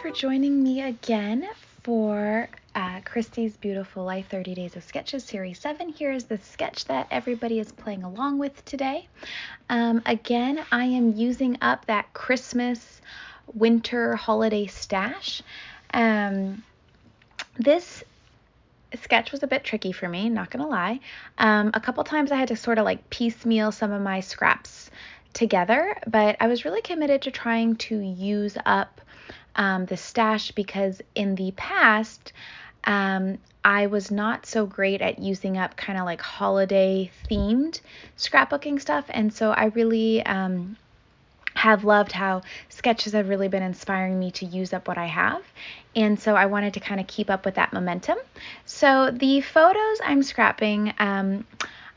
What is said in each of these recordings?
for joining me again for Christy's Beautiful Life 30 Days of Sketches Series 7. Here is the sketch that everybody is playing along with today. Again, I am using up that Christmas winter holiday stash. This sketch was a bit tricky for me, not gonna lie. A couple times I had to sort of like piecemeal some of my scraps together, but I was really committed to trying to use up the stash because in the past I was not so great at using up kind of like holiday themed scrapbooking stuff, and so I really have loved how sketches have really been inspiring me to use up what I have. And so I wanted to kind of keep up with that momentum. So the photos I'm scrapping,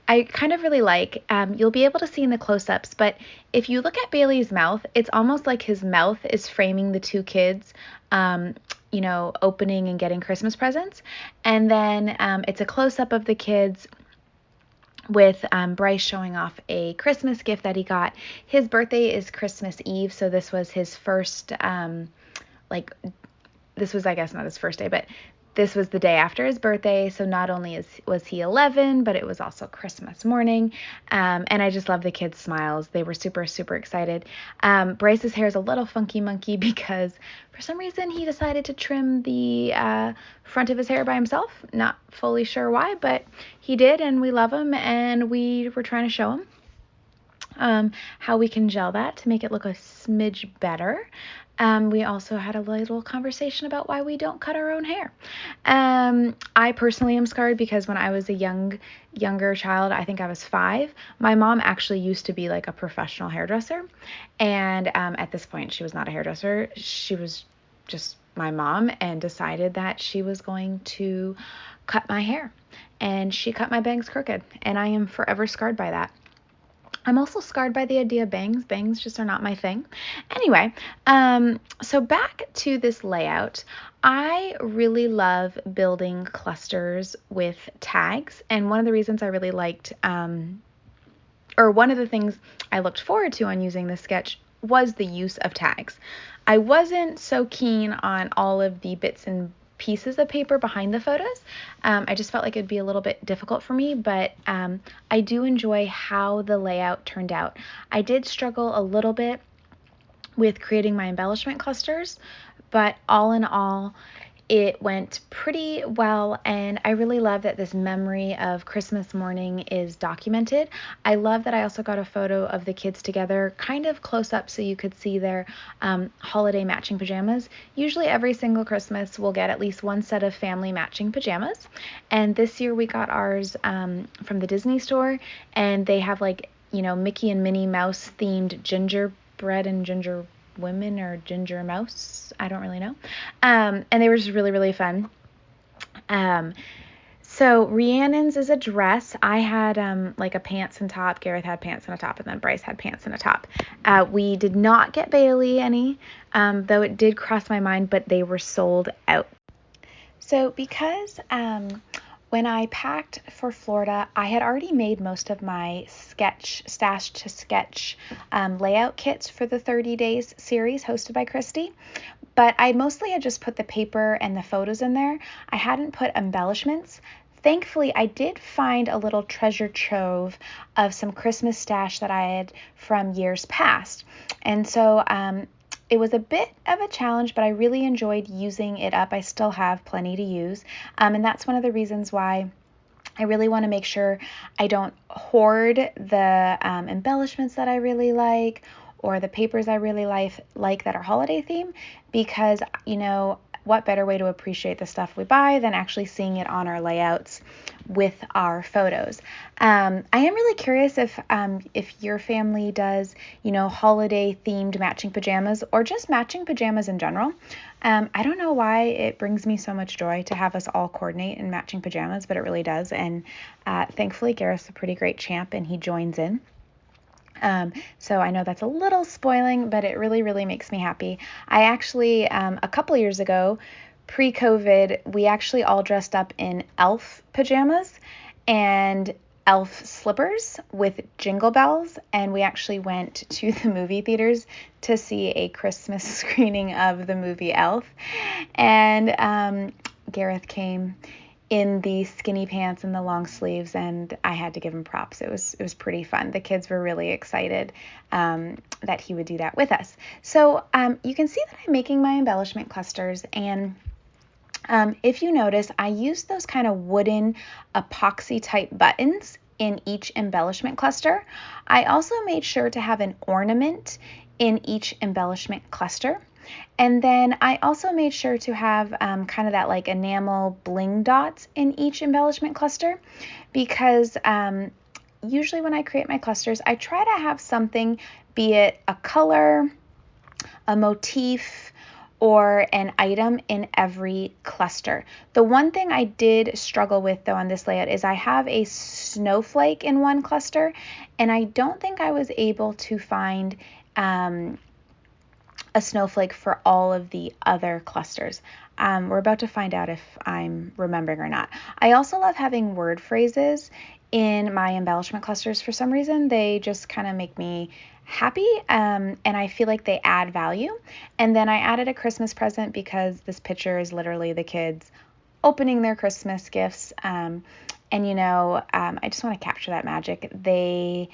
I kind of really like. You'll be able to see in the close-ups, but if you look at Bailey's mouth, it's almost like his mouth is framing the two kids, opening and getting Christmas presents. And then it's a close-up of the kids with Bryce showing off a Christmas gift that he got. His birthday is Christmas Eve, so this was his first, this was, I guess, not his first day, but this was the day after his birthday, so not only was he 11, but it was also Christmas morning, and I just love the kids' smiles. They were super, super excited. Bryce's hair is a little funky monkey because for some reason he decided to trim the front of his hair by himself. Not fully sure why, but he did, and we love him, and we were trying to show him how we can gel that to make it look a smidge better. We also had a little conversation about why we don't cut our own hair. I personally am scarred because when I was a younger child, I think I was 5, my mom actually used to be like a professional hairdresser. And at this point, she was not a hairdresser. She was just my mom and decided that she was going to cut my hair. And she cut my bangs crooked. And I am forever scarred by that. I'm also scarred by the idea of bangs. Bangs just are not my thing. Anyway, so back to this layout. I really love building clusters with tags. And one of the reasons I really liked, or one of the things I looked forward to on using this sketch was the use of tags. I wasn't so keen on all of the bits and pieces of paper behind the photos. I just felt like it'd be a little bit difficult for me, but I do enjoy how the layout turned out. I did struggle a little bit with creating my embellishment clusters, but all in all, it went pretty well, and I really love that this memory of Christmas morning is documented. I love that I also got a photo of the kids together, kind of close up so you could see their holiday matching pajamas. Usually every single Christmas we'll get at least one set of family matching pajamas, and this year we got ours from the Disney store, and they have like, Mickey and Minnie Mouse themed gingerbread and ginger women or ginger mouse, I don't really know, and they were just really, really fun. So Rhiannon's is a dress. I had like a pants and top. Gareth had pants and a top, and then Bryce had pants and a top. We did not get Bailey any, though it did cross my mind, but they were sold out. So because when I packed for Florida, I had already made most of my stash to sketch layout kits for the 30 Days series hosted by Christy, but I mostly had just put the paper and the photos in there. I hadn't put embellishments. Thankfully, I did find a little treasure trove of some Christmas stash that I had from years past, and so it was a bit of a challenge, but I really enjoyed using it up. I still have plenty to use, and that's one of the reasons why I really want to make sure I don't hoard the embellishments that I really like or the papers I really like that are holiday theme, because, what better way to appreciate the stuff we buy than actually seeing it on our layouts with our photos. I am really curious if your family does, holiday themed matching pajamas or just matching pajamas in general. I don't know why it brings me so much joy to have us all coordinate in matching pajamas, but it really does. And thankfully, Gareth's a pretty great champ and he joins in. So I know that's a little spoiling, but it really, really makes me happy. I actually, a couple years ago, pre-COVID, we actually all dressed up in elf pajamas, and elf slippers with jingle bells, and we actually went to the movie theaters to see a Christmas screening of the movie Elf. And Gareth came in the skinny pants and the long sleeves, and I had to give him props. It was pretty fun. The kids were really excited that he would do that with us. So you can see that I'm making my embellishment clusters, and if you notice, I used those kind of wooden epoxy type buttons in each embellishment cluster. I also made sure to have an ornament in each embellishment cluster. And then I also made sure to have kind of that like enamel bling dots in each embellishment cluster, because usually when I create my clusters, I try to have something, be it a color, a motif, or an item in every cluster. The one thing I did struggle with though on this layout is I have a snowflake in one cluster, and I don't think I was able to find a snowflake for all of the other clusters. We're about to find out if I'm remembering or not. I also love having word phrases in my embellishment clusters. For some reason, they just kind of make me happy, and I feel like they add value. And then I added a Christmas present because this picture is literally the kids opening their Christmas gifts. And I just want to capture that magic. They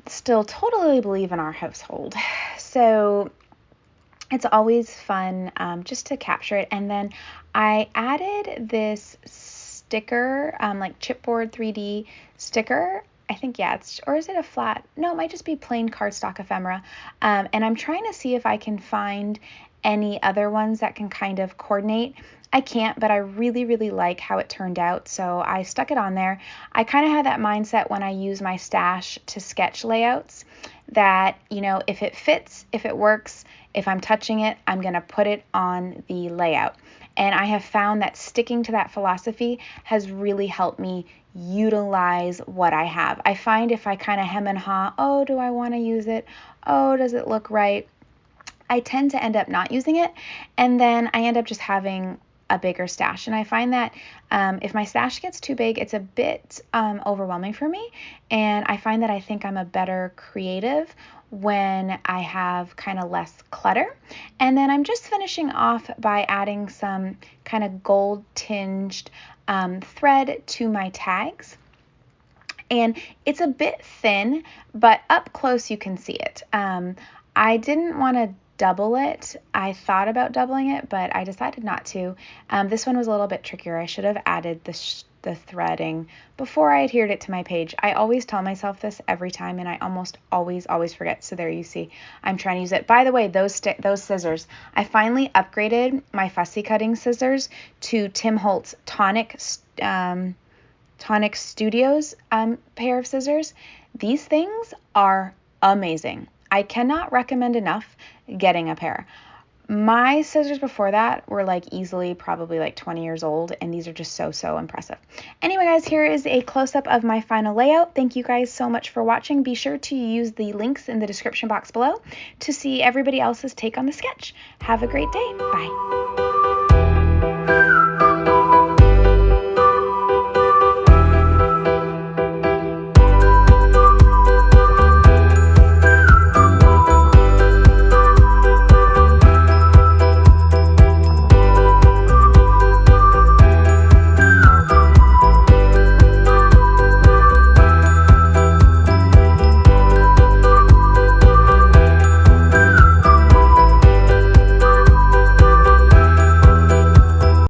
still totally believe in our household. So it's always fun just to capture it. And then I added this sticker, like chipboard 3D sticker. I think, yeah, or is it a flat? No, it might just be plain cardstock ephemera. And I'm trying to see if I can find any other ones that can kind of coordinate. I can't, but I really, really like how it turned out, so I stuck it on there. I kind of had that mindset when I use my stash to sketch layouts that, if it fits, if it works, if I'm touching it, I'm going to put it on the layout. And I have found that sticking to that philosophy has really helped me utilize what I have. I find if I kind of hem and haw, oh, do I want to use it? Oh, does it look right? I tend to end up not using it, and then I end up just having a bigger stash. And I find that if my stash gets too big, it's a bit overwhelming for me. And I find that I think I'm a better creative when I have kind of less clutter. And then I'm just finishing off by adding some kind of gold tinged thread to my tags. And it's a bit thin, but up close you can see it. I didn't want to double it. I thought about doubling it, but I decided not to. This one was a little bit trickier. I should have added the threading before I adhered it to my page. I always tell myself this every time, and I almost always forget. So there you see, I'm trying to use it. By the way, those scissors, I finally upgraded my fussy cutting scissors to Tim Holtz Tonic Studios pair of scissors. These things are amazing. I cannot recommend enough getting a pair. My scissors before that were easily probably 20 years old, and these are just so impressive. Anyway, guys, here is a close-up of my final layout. Thank you guys so much for watching. Be sure to use the links in the description box below to see everybody else's take on the sketch. Have a great day. Bye.